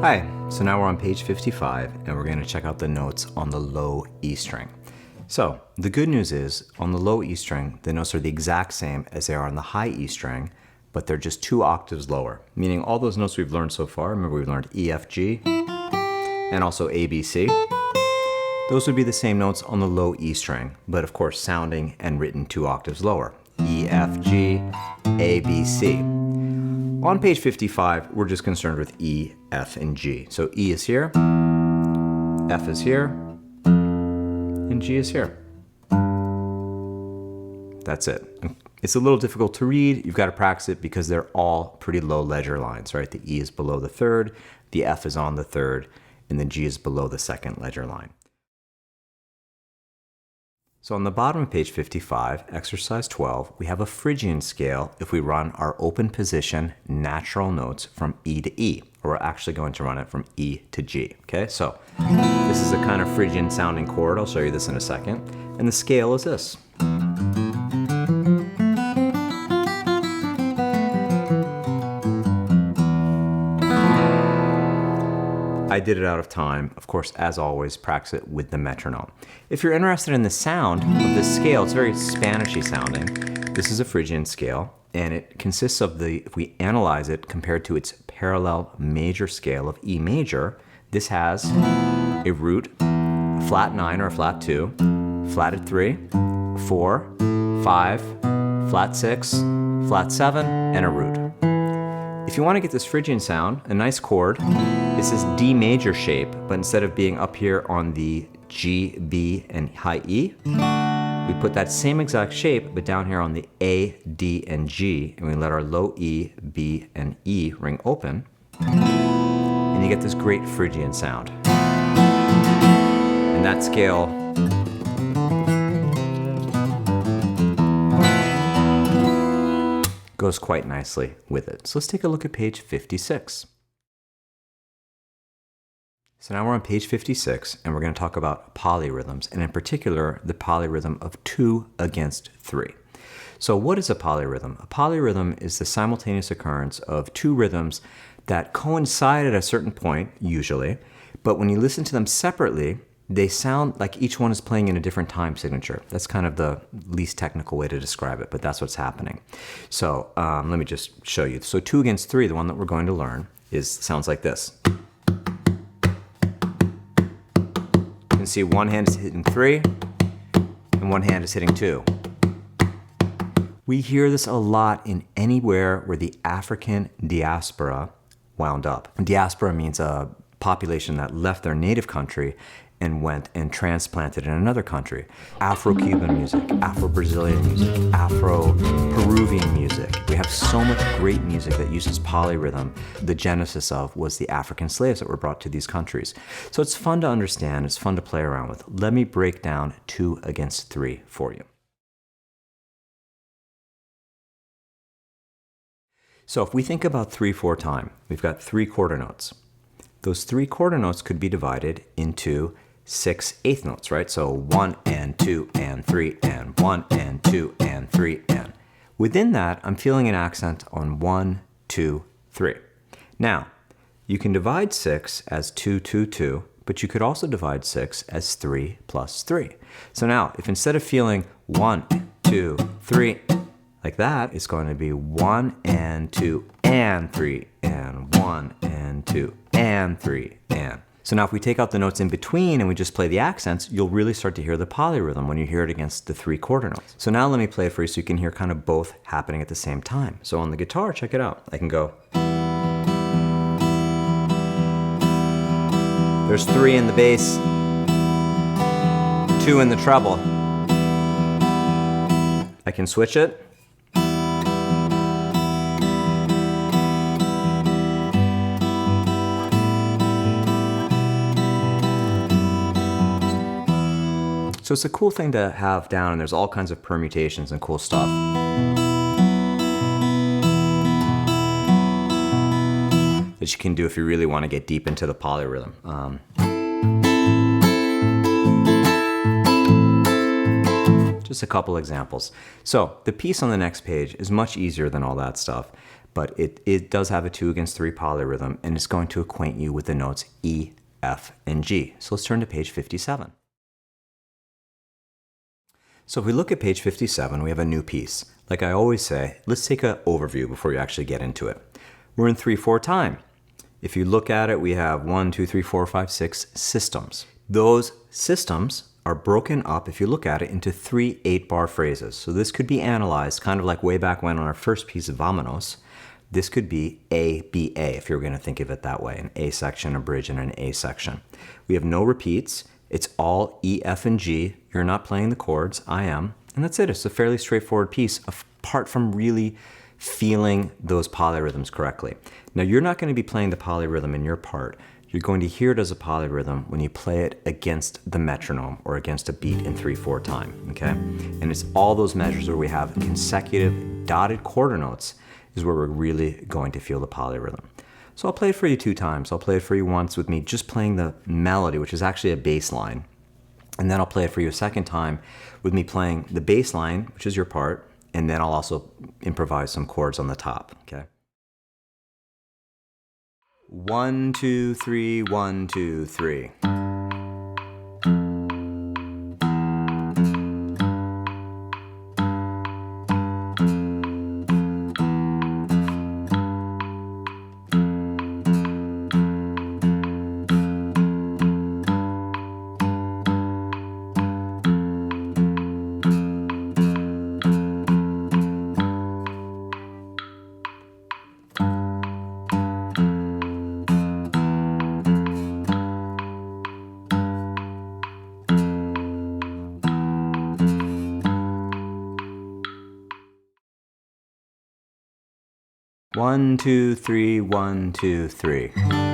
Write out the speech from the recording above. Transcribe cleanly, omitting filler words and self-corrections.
Hi, so now we're on page 55 and we're going to check out the notes on the low E string. So the good news is on the low E string, the notes are the exact same as they are on the high E string, but they're just 2 octaves lower, meaning all those notes we've learned so far, remember we've learned E, F, G, and also A, B, C. Those would be the same notes on the low E string, but of course sounding and written 2 octaves lower. E, F, G, A, B, C. On page 55, we're just concerned with E, F, and G. So E is here, F is here, and G is here. That's it. It's a little difficult to read. You've got to practice it because they're all pretty low ledger lines, right? The E is below the third, the F is on the third, and the G is below the second ledger line. So on the bottom of page 55, exercise 12, we have a Phrygian scale if we run our open position natural notes from E to E, or we're actually going to run it from E to G, okay? So this is a kind of Phrygian sounding chord. I'll show you this in a second. And the scale is this. I did it out of time. Of course, as always, practice it with the metronome. If you're interested in the sound of this scale, it's very Spanishy sounding. This is a Phrygian scale, and it consists of if we analyze it compared to its parallel major scale of E major, this has a root, a flat 9 or a flat 2, flatted 3, 4, 5, flat 6, flat 7, and a root. If you want to get this Phrygian sound, a nice chord, it's this D major shape, but instead of being up here on the G, B, and high E, we put that same exact shape, but down here on the A, D, and G, and we let our low E, B, and E ring open, and you get this great Phrygian sound. And that scale goes quite nicely with it. So let's take a look at page 56. So now we're on page 56, and we're going to talk about polyrhythms, and in particular, the polyrhythm of 2 against 3. So what is a polyrhythm? A polyrhythm is the simultaneous occurrence of 2 rhythms that coincide at a certain point, usually, but when you listen to them separately, they sound like each one is playing in a different time signature. That's kind of the least technical way to describe it, but that's what's happening. So let me just show you. So 2 against 3, the one that we're going to learn, sounds like this. You can see one hand is hitting 3, and one hand is hitting 2. We hear this a lot in anywhere where the African diaspora wound up. Diaspora means a population that left their native country and went and transplanted in another country. Afro-Cuban music, Afro-Brazilian music, Afro-Peruvian music. We have so much great music that uses polyrhythm. The genesis of was the African slaves that were brought to these countries. So it's fun to understand, it's fun to play around with. Let me break down 2 against 3 for you. So if we think about 3/4 time, we've got 3 quarter notes. Those 3 quarter notes could be divided into 6 eighth notes, right? So 1 and 2 and 3 and 1 and 2 and 3 and. Within that, I'm feeling an accent on 1, 2, 3. Now, you can divide 6 as 2, 2, 2, but you could also divide 6 as 3 plus 3. So now, if instead of feeling 1, 2, 3, like that, it's going to be 1 and 2 and 3 and 1 and 2 and 3 and. So now if we take out the notes in between and we just play the accents, you'll really start to hear the polyrhythm when you hear it against the 3 quarter notes. So now let me play it for you so you can hear kind of both happening at the same time. So on the guitar, check it out. I can go. There's 3 in the bass, 2 in the treble. I can switch it. So it's a cool thing to have down, and there's all kinds of permutations and cool stuff. That you can do if you really want to get deep into the polyrhythm. Just a couple examples. So the piece on the next page is much easier than all that stuff, but it does have a 2 against 3 polyrhythm, and it's going to acquaint you with the notes E, F, and G. So let's turn to page 57. So if we look at page 57, we have a new piece. Like I always say, let's take an overview before you actually get into it. We're in 3/4 time. If you look at it, we have 1, 2, 3, 4, 5, 6 systems. Those systems are broken up, if you look at it, into 3 8-bar phrases. So this could be analyzed kind of like way back when on our first piece of Vámonos. This could be A, B, A, if you're going to think of it that way, an A section, a bridge, and an A section. We have no repeats. It's all E, F, and G. You're not playing the chords. I am. And that's it. It's a fairly straightforward piece, apart from really feeling those polyrhythms correctly. Now, you're not going to be playing the polyrhythm in your part. You're going to hear it as a polyrhythm when you play it against the metronome or against a beat in 3/4 time, okay? And it's all those measures where we have consecutive dotted quarter notes is where we're really going to feel the polyrhythm. So I'll play it for you 2 times. I'll play it for you once with me just playing the melody, which is actually a bass line. And then I'll play it for you a second time with me playing the bass line, which is your part, and then I'll also improvise some chords on the top, okay? 1, 2, 3, 1, 2, 3. 1, 2, 3, 1, 2, 3.